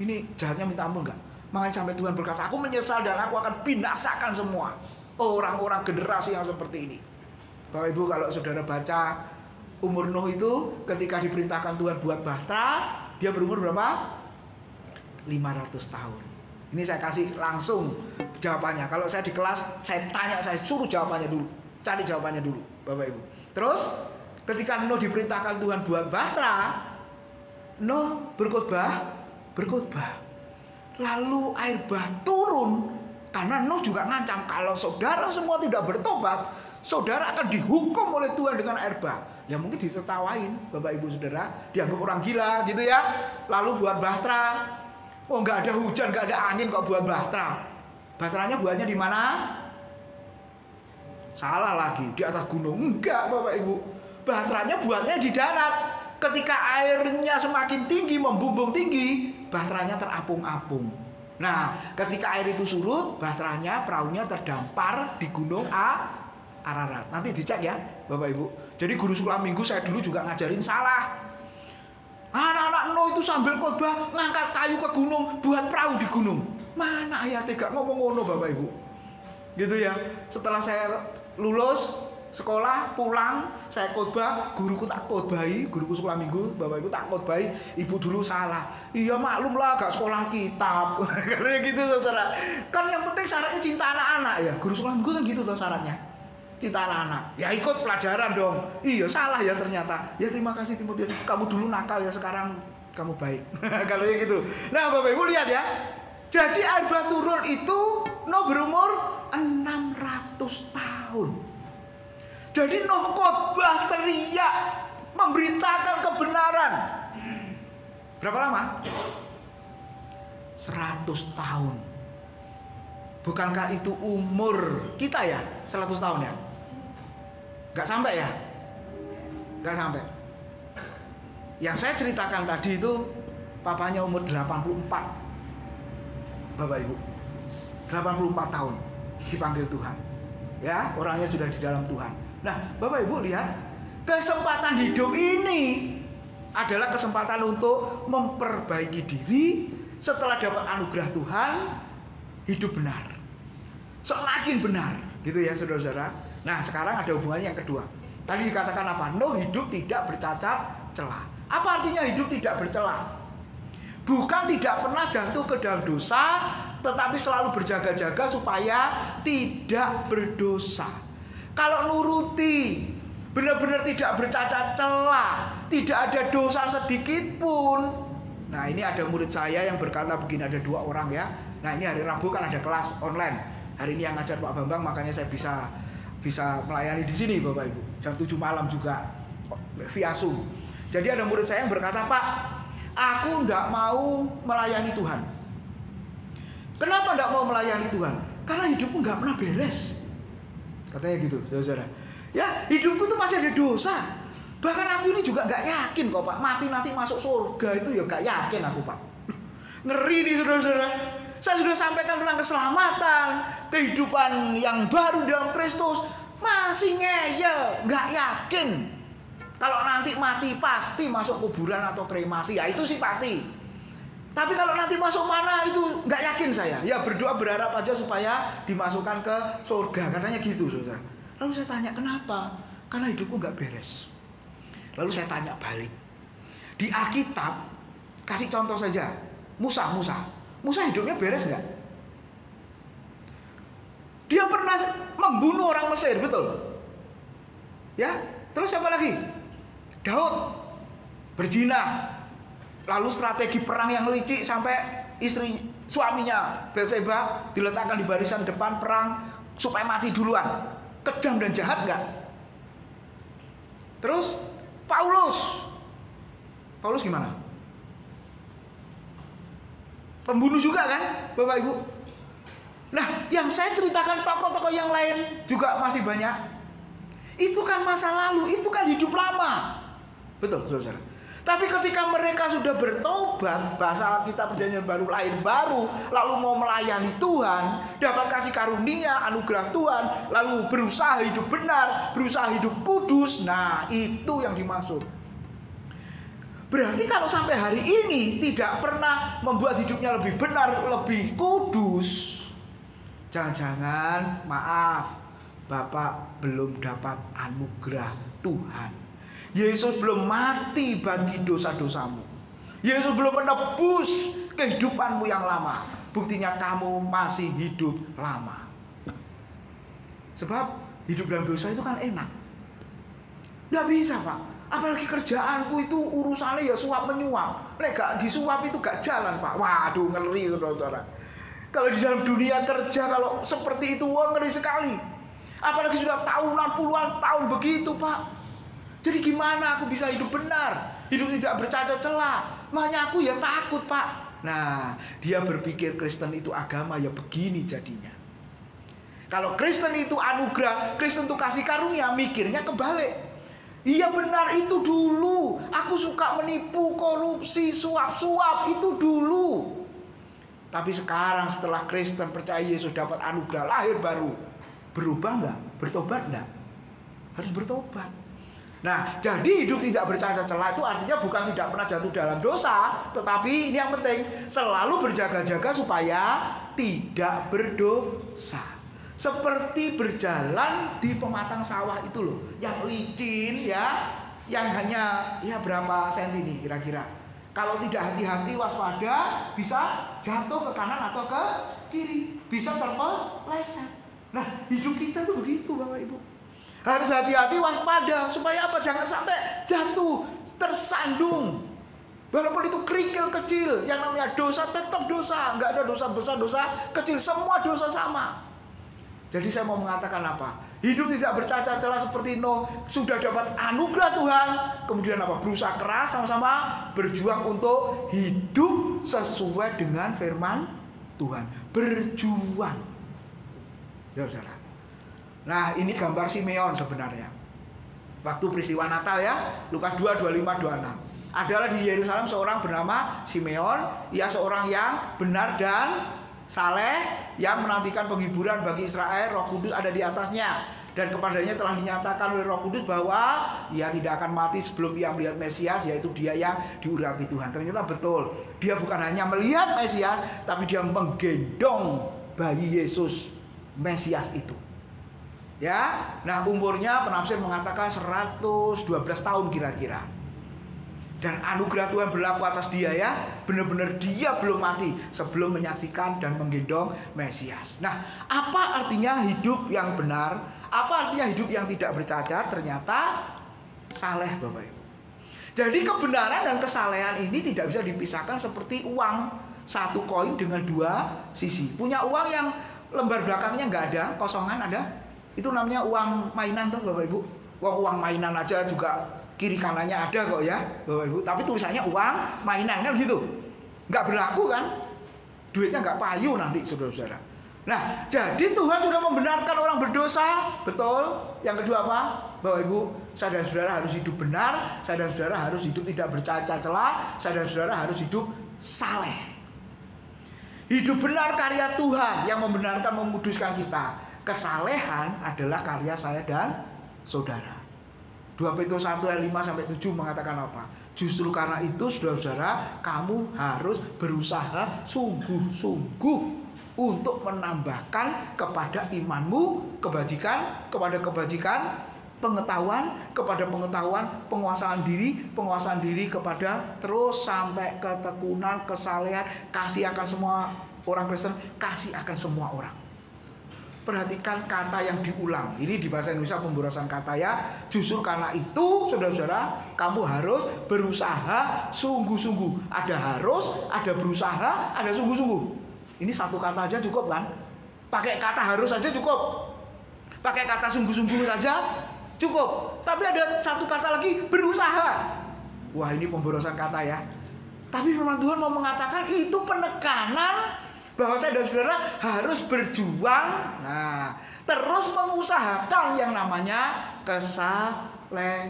Ini jahatnya minta ampun enggak? Makanya sampai Tuhan berkata, aku menyesal dan aku akan binasakan semua orang-orang generasi yang seperti ini. Bapak Ibu kalau saudara baca umur Nuh itu ketika diperintahkan Tuhan buat bahtera, dia berumur berapa? 500 tahun. Ini saya kasih langsung jawabannya. Kalau saya di kelas, saya tanya, saya suruh jawabannya dulu. Cari jawabannya dulu, Bapak Ibu. Terus, ketika Nuh diperintahkan Tuhan buat bahtera, Nuh berkhotbah. Lalu air bah turun, karena Nuh juga ngancam, kalau saudara semua tidak bertobat, saudara akan dihukum oleh Tuhan dengan air bah. Ya mungkin ditertawain, Bapak Ibu Saudara, dianggap orang gila gitu ya. Lalu buat bahtera. Oh, nggak ada hujan, nggak ada angin kok buat bahtera. Bahteranya buatnya di mana? Salah lagi, di atas gunung. Enggak, Bapak Ibu. Bahteranya buatnya di darat. Ketika airnya semakin tinggi, membumbung tinggi, bahteranya terapung-apung. Nah, ketika air itu surut, bahteranya, perahunya terdampar di gunung Ararat. Nanti dicek ya, Bapak Ibu. Jadi guru sekolah minggu saya dulu juga ngajarin salah. Anak-anak Nuh itu sambil khotbah ngangkat kayu ke gunung, buat perahu di gunung. Mana ayatnya gak ngomong ngono, Bapak Ibu. Gitu ya. Setelah saya lulus sekolah, pulang, saya khotbah, guruku tak khotbahi, guruku sekolah minggu, Bapak Ibu tak khotbahi, ibu dulu salah. Iya maklum lah, gak sekolah kitab. Kayak gitu, Saudara. Kan yang penting syaratnya cinta anak-anak ya. Guru sekolah minggu kan gitu tuh syaratnya. Cinta anak-anak. Ya ikut pelajaran dong. Iya salah ya ternyata. Ya terima kasih Timotius. Kamu dulu nakal ya, sekarang kamu baik. Kalau gitu. Nah, Bapak Ibu lihat ya. Jadi air bah turun itu Nuh berumur 600 tahun. Jadi Nuh khotbah, teriak, memberitakan kebenaran. Berapa lama? 100 tahun. Bukankah itu umur kita ya? 100 tahun ya? Gak sampai ya? Gak sampai. Yang saya ceritakan tadi itu papanya umur 84. Bapak Ibu 84 tahun dipanggil Tuhan. Ya, orangnya sudah di dalam Tuhan. Nah, Bapak Ibu lihat, kesempatan hidup ini adalah kesempatan untuk memperbaiki diri setelah dapat anugerah Tuhan, hidup benar. Semakin benar, gitu ya saudara-saudara. Nah, sekarang ada hubungannya yang kedua. Tadi dikatakan apa? Nuh hidup tidak bercacat celah. Apa artinya hidup tidak bercelah? Bukan tidak pernah jatuh ke dalam dosa, tetapi selalu berjaga-jaga supaya tidak berdosa. Kalau nuruti, benar-benar tidak bercacat celah, tidak ada dosa sedikit pun. Nah, ini ada murid saya yang berkata begini, ada 2 orang ya. Nah, ini hari Rabu kan ada kelas online. Hari ini yang ngajar Pak Bambang, makanya saya bisa melayani di sini Bapak Ibu. Jam 7 malam juga via Zoom. Jadi ada murid saya yang berkata, "Pak, aku tidak mau melayani Tuhan." Kenapa tidak mau melayani Tuhan? Karena hidupku nggak pernah beres. Katanya gitu, saudara. Ya, hidupku tuh masih ada dosa. Bahkan aku ini juga nggak yakin kok Pak, mati nanti masuk surga itu ya nggak yakin aku Pak. Ngeri nih saudara-saudara. Saya sudah sampaikan tentang keselamatan, kehidupan yang baru dalam Kristus, masih ngeyel, nggak yakin. Kalau nanti mati pasti masuk kuburan atau kremasi, ya itu sih pasti. Tapi kalau nanti masuk mana itu nggak yakin saya. Ya berdoa berharap aja supaya dimasukkan ke surga, katanya gitu saudara. Lalu saya tanya kenapa? Karena hidupku nggak beres. Lalu saya tanya balik. Di Alkitab, kasih contoh saja, Musa hidupnya beres nggak? Dia pernah membunuh orang Mesir, betul? Ya, terus siapa lagi? Daud berzina, lalu strategi perang yang licik sampai suaminya Batseba diletakkan di barisan depan perang supaya mati duluan. Kejam dan jahat nggak? Terus Paulus gimana? Pembunuh juga kan, Bapak Ibu? Nah, yang saya ceritakan tokoh-tokoh yang lain juga masih banyak. Itu kan masa lalu, itu kan hidup lama. Betul, saudara. Tapi ketika mereka sudah bertobat, bahasa kita perjanjian baru, lahir baru, lalu mau melayani Tuhan, dapat kasih karunia, anugerah Tuhan, lalu berusaha hidup benar, berusaha hidup kudus. Nah, itu yang dimaksud. Berarti kalau sampai hari ini tidak pernah membuat hidupnya lebih benar, lebih kudus, jangan-jangan maaf, Bapak belum dapat anugerah Tuhan. Yesus belum mati bagi dosa-dosamu. Yesus belum menebus kehidupanmu yang lama. buktinya kamu masih hidup lama. Sebab hidup dalam dosa itu kan enak. Nggak bisa, Pak. Apalagi kerjaanku itu urusannya ya suap menyuap. Nek gak disuap itu gak jalan, Pak. Waduh, ngeri, saudara. Kalau di dalam dunia kerja kalau seperti itu, wah, ngeri sekali. Apalagi sudah tahunan, puluhan tahun begitu, Pak. Jadi gimana aku bisa hidup benar, hidup tidak bercacat celah? Makanya aku ya takut, Pak. Nah, dia berpikir Kristen itu agama, ya begini jadinya. Kalau Kristen itu anugerah, Kristen itu kasih karunia, mikirnya kebalik. Iya benar, itu dulu aku suka menipu, korupsi, suap-suap, itu dulu. Tapi sekarang setelah Kristen percaya Yesus, dapat anugerah lahir baru, berubah nggak? Bertobat nggak? Harus bertobat. Nah, jadi hidup tidak bercacat celah itu artinya bukan tidak pernah jatuh dalam dosa, tetapi ini yang penting, selalu berjaga-jaga supaya tidak berdosa. Seperti berjalan di pematang sawah itu loh, yang licin ya, yang hanya ya berapa senti nih kira-kira. Kalau tidak hati-hati waspada, bisa jatuh ke kanan atau ke kiri, bisa terpeleset. Nah, hidup kita itu begitu, Bapak Ibu. Harus hati-hati, waspada, supaya apa? Jangan sampai jatuh, tersandung. Walaupun itu kerikil kecil, yang namanya dosa tetap dosa. Nggak ada dosa besar, dosa kecil, semua dosa sama. Jadi saya mau mengatakan apa? Hidup tidak bercacat celah seperti Nuh, sudah dapat anugerah Tuhan, kemudian apa? Berusaha keras sama-sama, berjuang untuk hidup sesuai dengan firman Tuhan. Berjuang. Ya, saudara. Nah, ini gambar Simeon sebenarnya. Waktu peristiwa Natal ya, Lukas 2, 25, 26. Adalah di Yerusalem seorang bernama Simeon, ia seorang yang benar dan saleh, yang menantikan penghiburan bagi Israel. Roh Kudus ada di atasnya, dan kepadanya telah dinyatakan oleh Roh Kudus bahwa ia tidak akan mati sebelum ia melihat Mesias, yaitu dia yang diurapi Tuhan. Ternyata betul, dia bukan hanya melihat Mesias, tapi dia menggendong bayi Yesus Mesias itu. Ya, nah umurnya penafsir mengatakan 112 tahun kira-kira. Dan anugerah Tuhan berlaku atas dia ya. Benar-benar dia belum mati sebelum menyaksikan dan menggendong Mesias. Nah, apa artinya hidup yang benar? Apa artinya hidup yang tidak bercacat? Ternyata saleh, Bapak Ibu. Jadi kebenaran dan kesalehan ini tidak bisa dipisahkan seperti uang. Satu koin dengan dua sisi. Punya uang yang lembar belakangnya nggak ada, kosongan ada. Itu namanya uang mainan tuh, Bapak Ibu. Uang mainan aja juga kiri kanannya ada kok ya, Bapak Ibu. Tapi tulisannya uang mainan kan gitu. Nggak berlaku kan? Duitnya nggak payu nanti, saudara-saudara. Nah, jadi Tuhan sudah membenarkan orang berdosa, betul. Yang kedua apa? Bapak Ibu, saya dan saudara harus hidup benar, saya dan saudara harus hidup tidak bercacat celah, saya dan saudara harus hidup saleh. Hidup benar karya Tuhan yang membenarkan, memuduskan kita. Kesalehan adalah karya saya dan saudara. 2 Petrus 1 ayat 5-7 mengatakan apa? Justru karena itu saudara-saudara, kamu harus berusaha sungguh-sungguh untuk menambahkan kepada imanmu kebajikan, kepada kebajikan pengetahuan, kepada pengetahuan penguasaan diri kepada terus sampai ketekunan, kesalehan, kasih akan semua orang Kristen, kasih akan semua orang. Perhatikan kata yang diulang. Ini di bahasa Indonesia pemborosan kata ya. Justru karena itu saudara-saudara, kamu harus berusaha sungguh-sungguh. Ada harus, ada berusaha, ada sungguh-sungguh. Ini satu kata aja cukup kan? Pakai kata harus saja cukup. Pakai kata sungguh-sungguh saja cukup. Tapi ada satu kata lagi, berusaha. Wah, ini pemborosan kata ya. Tapi firman Tuhan mau mengatakan itu penekanan bahwa saya dan saudara harus berjuang, nah, terus mengusahakan yang namanya kesalehan.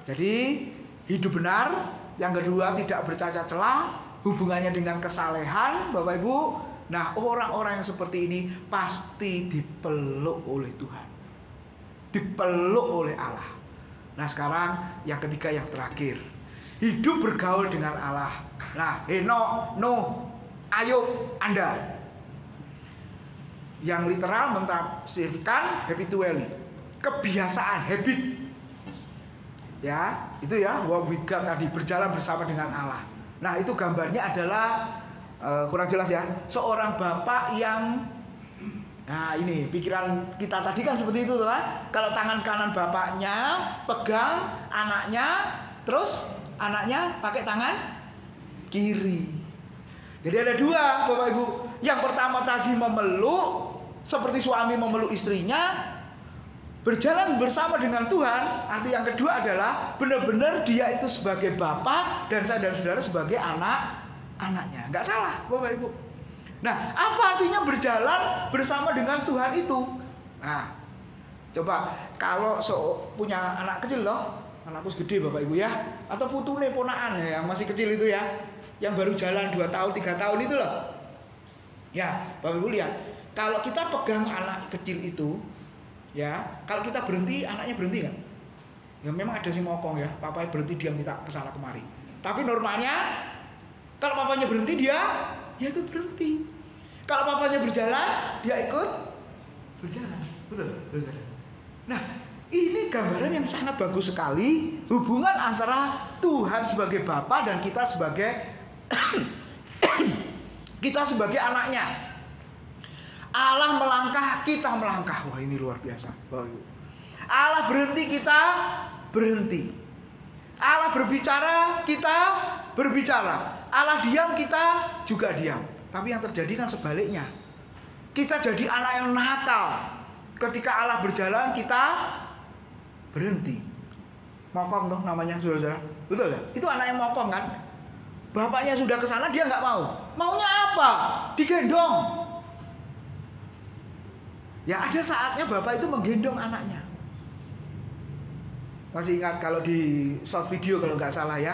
Jadi hidup benar, yang kedua tidak bercacat celah, hubungannya dengan kesalehan, Bapak Ibu. Nah, orang-orang yang seperti ini pasti dipeluk oleh Tuhan, dipeluk oleh Allah. Nah, sekarang yang ketiga, yang terakhir, hidup bergaul dengan Allah. Nah, Henokh, Nuh, Ayub, Anda. Yang literal mentafsirkan habitually, kebiasaan, habit. Ya, itu ya, walk with God tadi, berjalan bersama dengan Allah. Nah, itu gambarnya adalah kurang jelas ya. Seorang bapak yang, nah ini pikiran kita tadi kan seperti itu tuh kan. Kalau tangan kanan bapaknya pegang anaknya, terus anaknya pakai tangan kiri. Jadi ada dua Bapak Ibu. Yang pertama tadi memeluk, seperti suami memeluk istrinya, berjalan bersama dengan Tuhan. Arti yang kedua adalah benar-benar dia itu sebagai bapak dan saya dan saudara sebagai anaknya. Nggak salah Bapak Ibu. Nah, apa artinya berjalan bersama dengan Tuhan itu? Nah, coba kalau punya anak kecil loh, anakku gede Bapak Ibu ya, atau putune ponaan ya yang masih kecil itu ya, yang baru jalan 2 tahun 3 tahun itu loh. Ya, Bapak Ibu lihat, kalau kita pegang anak kecil itu, ya, kalau kita berhenti, anaknya berhenti nggak? Ya memang ada si mokong ya, papanya berhenti dia minta kesana kemari. Tapi normalnya, kalau papanya berhenti dia ikut berhenti. Kalau papanya berjalan, dia ikut berjalan. Betul, betul. Nah, ini gambaran yang sangat bagus sekali hubungan antara Tuhan sebagai Bapa dan kita sebagai anaknya. Allah melangkah, kita melangkah. Wah, ini luar biasa. Allah berhenti, kita berhenti. Allah berbicara, kita berbicara. Allah diam, kita juga diam. Tapi yang terjadi kan sebaliknya. Kita jadi anak yang nakal. Ketika Allah berjalan, kita berhenti. Mokong tuh namanya, saudara-saudara. Betul ya? Itu anak yang mokong kan? Bapaknya sudah ke sana, dia nggak mau. Maunya apa? Digendong. Ya ada saatnya bapak itu menggendong anaknya. Masih ingat kalau di short video kalau nggak salah ya,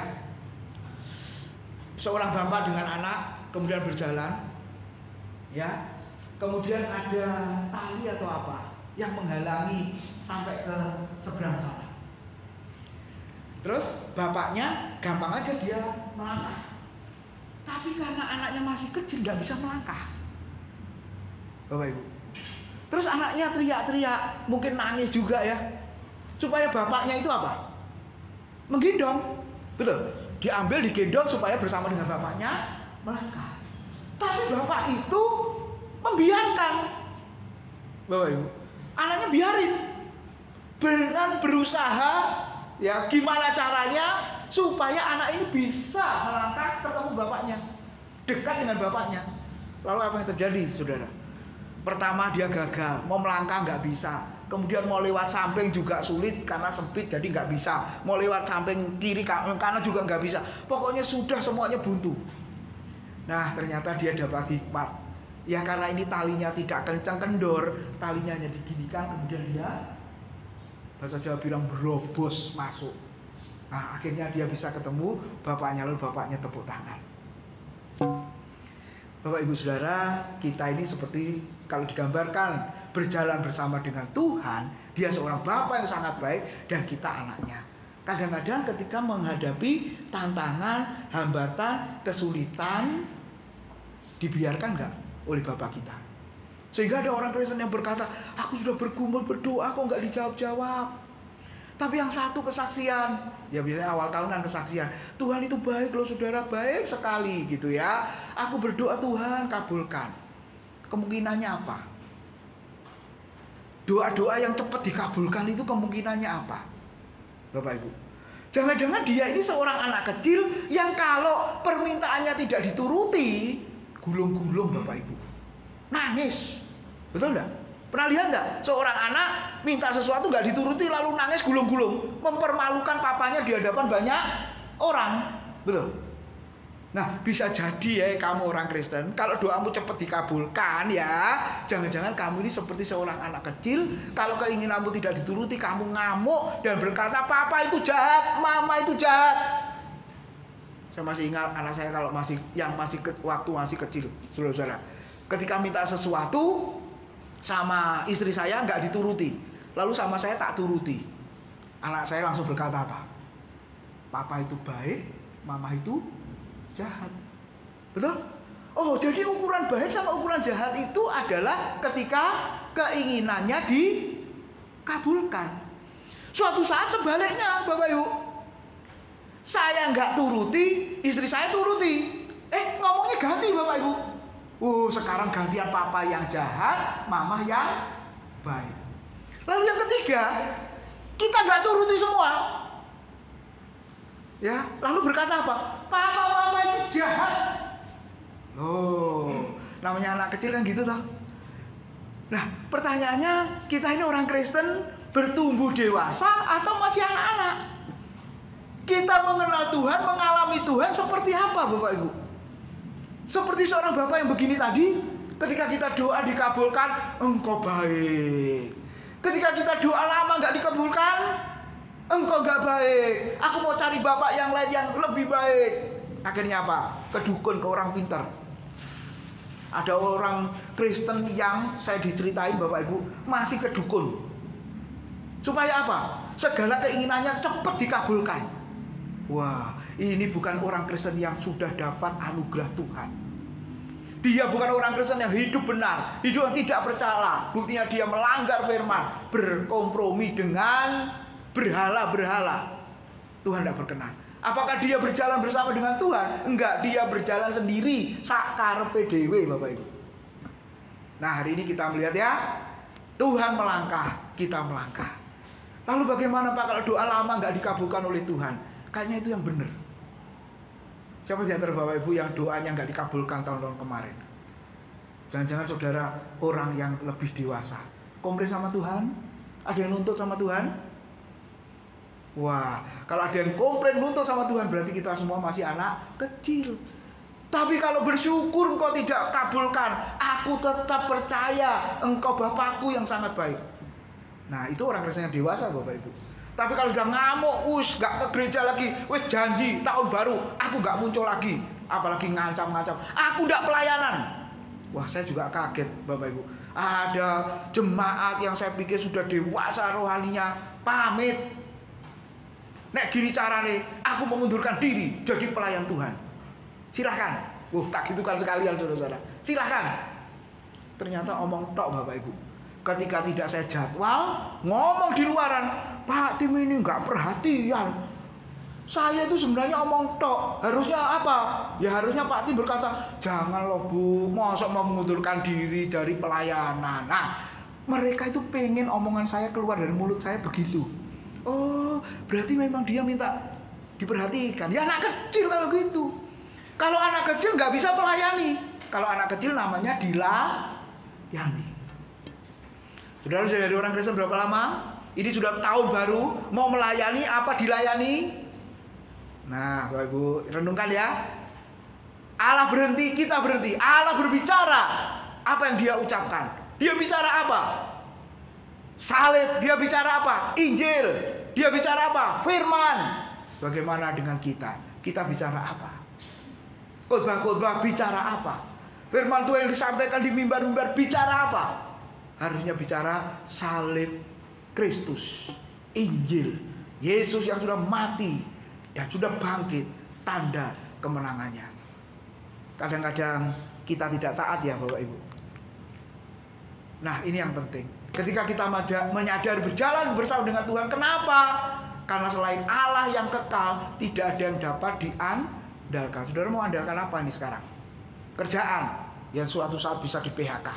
seorang bapak dengan anak kemudian berjalan, ya, kemudian ada tali atau apa yang menghalangi sampai ke seberang sana. Terus bapaknya gampang aja dia melangkah, tapi karena anaknya masih kecil nggak bisa melangkah, Bapak Ibu. Terus anaknya teriak-teriak, mungkin nangis juga ya, supaya bapaknya itu apa? Menggendong, betul? Diambil, digendong supaya bersama dengan bapaknya melangkah. Tapi bapak itu membiarkan, Bapak Ibu, anaknya biarin, dengan berusaha ya gimana caranya supaya anak ini bisa melangkah ketemu bapaknya, dekat dengan bapaknya. Lalu apa yang terjadi, saudara? Pertama dia gagal, mau melangkah nggak bisa. Kemudian mau lewat samping juga sulit karena sempit, jadi nggak bisa. Mau lewat samping kiri kanan juga nggak bisa. Pokoknya sudah semuanya buntu. Nah ternyata dia dapat hikmat. Ya karena ini talinya tidak kencang kendor, talinya hanya diginikan, kemudian dia, bahasa Jawa bilang, berobos masuk. Nah akhirnya dia bisa ketemu bapaknya, lalu bapaknya tepuk tangan. Bapak Ibu Saudara, kita ini seperti kalau digambarkan berjalan bersama dengan Tuhan. Dia seorang Bapa yang sangat baik dan kita anaknya. Kadang-kadang ketika menghadapi tantangan, hambatan, kesulitan, dibiarkan nggak oleh Bapa kita? Sehingga ada orang Kristen yang berkata, aku sudah bergumul berdoa kok nggak dijawab-jawab. Tapi yang satu kesaksian, ya biasanya awal tahunan kesaksian, Tuhan itu baik loh saudara, baik sekali gitu ya. Aku berdoa Tuhan kabulkan. Kemungkinannya apa? Doa-doa yang cepat dikabulkan itu kemungkinannya apa? Bapak Ibu, jangan-jangan dia ini seorang anak kecil yang kalau permintaannya tidak dituruti, gulung-gulung Bapak Ibu, nangis. Betul enggak? Pernah lihat enggak? Seorang anak minta sesuatu nggak dituruti lalu nangis gulung-gulung, mempermalukan papanya di hadapan banyak orang. Betul? Nah bisa jadi ya kamu orang Kristen, kalau doamu cepat dikabulkan ya, jangan-jangan kamu ini seperti seorang anak kecil. Kalau keinginanmu tidak dituruti, kamu ngamuk dan berkata, papa itu jahat, mama itu jahat. Saya masih ingat anak saya kalau waktu masih kecil, saudara-saudara, ketika minta sesuatu sama istri saya nggak dituruti, lalu sama saya tak turuti, anak saya langsung berkata apa? Papa itu baik, mama itu jahat. Betul? Oh, jadi ukuran baik sama ukuran jahat itu adalah ketika keinginannya dikabulkan. Suatu saat sebaliknya, Bapak Ibu, saya nggak turuti, istri saya turuti. Ngomongnya ganti Bapak Ibu. Sekarang gantian papa yang jahat, mama yang baik. Lalu yang ketiga, kita nggak turuti semua. Ya, lalu berkata apa? Papa mama ini jahat. Namanya anak kecil kan gitu toh. Nah, pertanyaannya, kita ini orang Kristen bertumbuh dewasa atau masih anak-anak? Kita mengenal Tuhan, mengalami Tuhan seperti apa Bapak Ibu? Seperti seorang bapak yang begini tadi, ketika kita doa dikabulkan, engkau baik. Ketika kita doa lama nggak dikabulkan, engkau nggak baik. Aku mau cari bapak yang lain yang lebih baik. Akhirnya apa? Ke dukun, ke orang pintar. Ada orang Kristen yang saya diceritain Bapak Ibu masih ke dukun. Supaya apa? Segala keinginannya cepat dikabulkan. Wah, ini bukan orang Kristen yang sudah dapat anugerah Tuhan. Dia bukan orang Kristen yang hidup benar, hidup yang tidak bercela. Buktinya dia melanggar firman, berkompromi dengan berhala-berhala. Tuhan tidak berkenan. Apakah dia berjalan bersama dengan Tuhan? Enggak, dia berjalan sendiri, sakarepe dhewe Bapak Ibu. Nah, hari ini kita melihat ya, Tuhan melangkah, kita melangkah. Lalu bagaimana Pak kalau doa lama enggak dikabulkan oleh Tuhan? Kayaknya itu yang benar. Siapa di antara Bapak Ibu yang doanya enggak dikabulkan tahun-tahun kemarin? Jangan-jangan saudara orang yang lebih dewasa, komplain sama Tuhan? Ada yang nuntut sama Tuhan? Wah, kalau ada yang komplain nuntut sama Tuhan, berarti kita semua masih anak kecil. Tapi kalau bersyukur engkau tidak kabulkan, aku tetap percaya engkau Bapakku yang sangat baik. Nah, itu orang Kristen yang dewasa Bapak Ibu. Tapi kalau sudah ngamuk, gak ke gereja lagi, janji tahun baru aku gak muncul lagi, apalagi ngancam-ngancam, aku gak pelayanan. Wah, saya juga kaget Bapak Ibu. Ada jemaat yang saya pikir sudah dewasa rohaninya pamit. Nek gini carane, aku mengundurkan diri jadi pelayan Tuhan. Silahkan. Tak gitu kan sekalian saudara-saudara. Silahkan. Ternyata omong tok Bapak Ibu. Ketika tidak saya jadwal, ngomong di luaran, Pak tim ini nggak perhatian. Saya itu sebenarnya omong tok. Harusnya apa? Ya harusnya Pak tim berkata, jangan loh Bu, mosok mau mengundurkan diri dari pelayanan. Nah, mereka itu pengen omongan saya keluar dari mulut saya begitu. Oh, berarti memang dia minta diperhatikan. Ya anak kecil kalau gitu. Kalau anak kecil nggak bisa melayani. Kalau anak kecil namanya dilayani. Saudara sudah jadi orang Kristen berapa lama? Ini sudah tahun baru. Mau melayani apa dilayani? Nah, Bapak Ibu renungkan ya. Allah berhenti, kita berhenti. Allah berbicara. Apa yang dia ucapkan? Dia bicara apa? Salib, dia bicara apa? Injil, dia bicara apa? Firman. Bagaimana dengan kita? Kita bicara apa? Khotbah-khotbah bicara apa? Firman Tuhan yang disampaikan di mimbar-mimbar bicara apa? Harusnya bicara salib Kristus, Injil, Yesus yang sudah mati dan sudah bangkit, tanda kemenangannya. Kadang-kadang kita tidak taat ya Bapak Ibu. Nah, ini yang penting. Ketika kita menyadari berjalan bersama dengan Tuhan, kenapa? Karena selain Allah yang kekal, tidak ada yang dapat diandalkan. Saudara mau andalkan apa ini sekarang? Kerjaan, yang suatu saat bisa di PHK,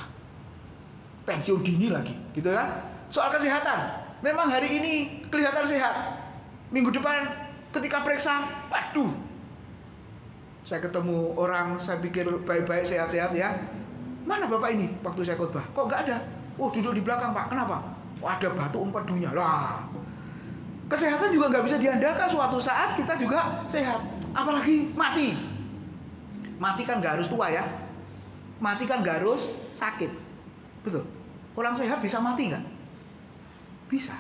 pensiun dini lagi, gitu kan? Soal kesehatan, memang hari ini kelihatan sehat. Minggu depan ketika periksa, waduh, saya ketemu orang, saya pikir baik-baik, sehat-sehat ya. Mana Bapak ini waktu saya khotbah? Kok nggak ada? Duduk di belakang Pak. Kenapa? Ada batu empedunya lah. Kesehatan juga nggak bisa diandalkan. Suatu saat kita juga sehat. Apalagi mati. Mati kan nggak harus tua ya. Mati kan nggak harus sakit. Betul. Orang sehat bisa mati nggak? Bisa.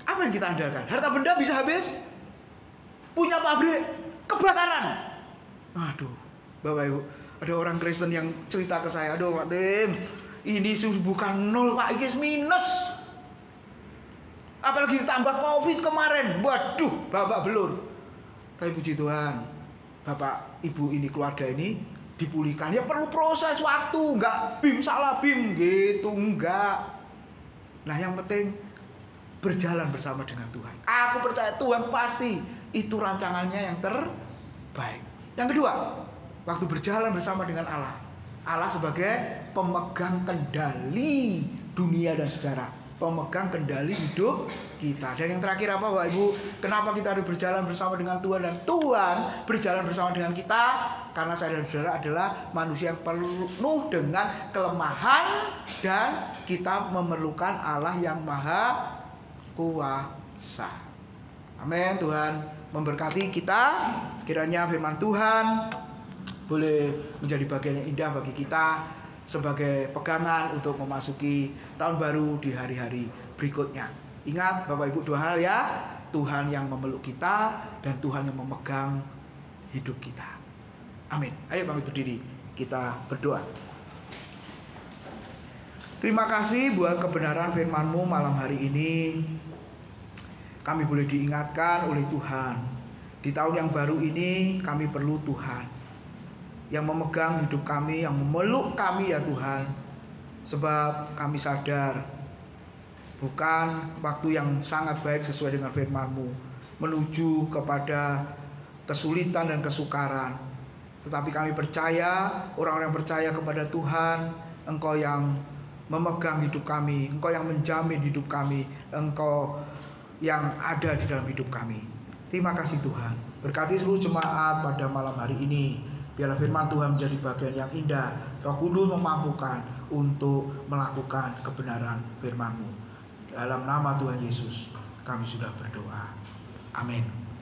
Apa yang kita andalkan? Harta benda bisa habis. Punya pabrik kebakaran. Aduh, Bapak Ibu, ada orang Kristen yang cerita ke saya, aduh Pak Tim, ini bukan nol Pak, ini minus. Apalagi ditambah COVID kemarin, waduh, babak belur. Tapi puji Tuhan, Bapak Ibu ini, keluarga ini dipulihkan. Ya perlu proses waktu, enggak bim salah bim gitu, enggak. Nah yang penting berjalan bersama dengan Tuhan. Aku percaya Tuhan pasti itu rancangannya yang terbaik. Yang kedua, waktu berjalan bersama dengan Allah. Allah sebagai pemegang kendali dunia dan sejarah, pemegang kendali hidup kita. Dan yang terakhir apa Bapak Ibu? Kenapa kita harus berjalan bersama dengan Tuhan dan Tuhan berjalan bersama dengan kita? Karena saya dan saudara adalah manusia yang penuh dengan kelemahan dan kita memerlukan Allah yang maha kuasa. Amin. Tuhan memberkati kita. Kiranya firman Tuhan boleh menjadi bagian yang indah bagi kita sebagai pegangan untuk memasuki tahun baru di hari-hari berikutnya. Ingat Bapak Ibu dua hal ya, Tuhan yang memeluk kita dan Tuhan yang memegang hidup kita. Amin. Ayo kami berdiri, kita berdoa. Terima kasih buat kebenaran firman-Mu malam hari ini. Kami boleh diingatkan oleh Tuhan. Di tahun yang baru ini kami perlu Tuhan yang memegang hidup kami, yang memeluk kami ya Tuhan. Sebab kami sadar bukan waktu yang sangat baik sesuai dengan firman-Mu menuju kepada kesulitan dan kesukaran. Tetapi kami percaya, orang-orang yang percaya kepada Tuhan, Engkau yang memegang hidup kami, Engkau yang menjamin hidup kami, Engkau yang ada di dalam hidup kami. Terima kasih Tuhan. Berkati seluruh jemaat pada malam hari ini. Biarlah firman Tuhan menjadi bagian yang indah. Roh Kudus memampukan untuk melakukan kebenaran firman-Mu. Dalam nama Tuhan Yesus kami sudah berdoa. Amin.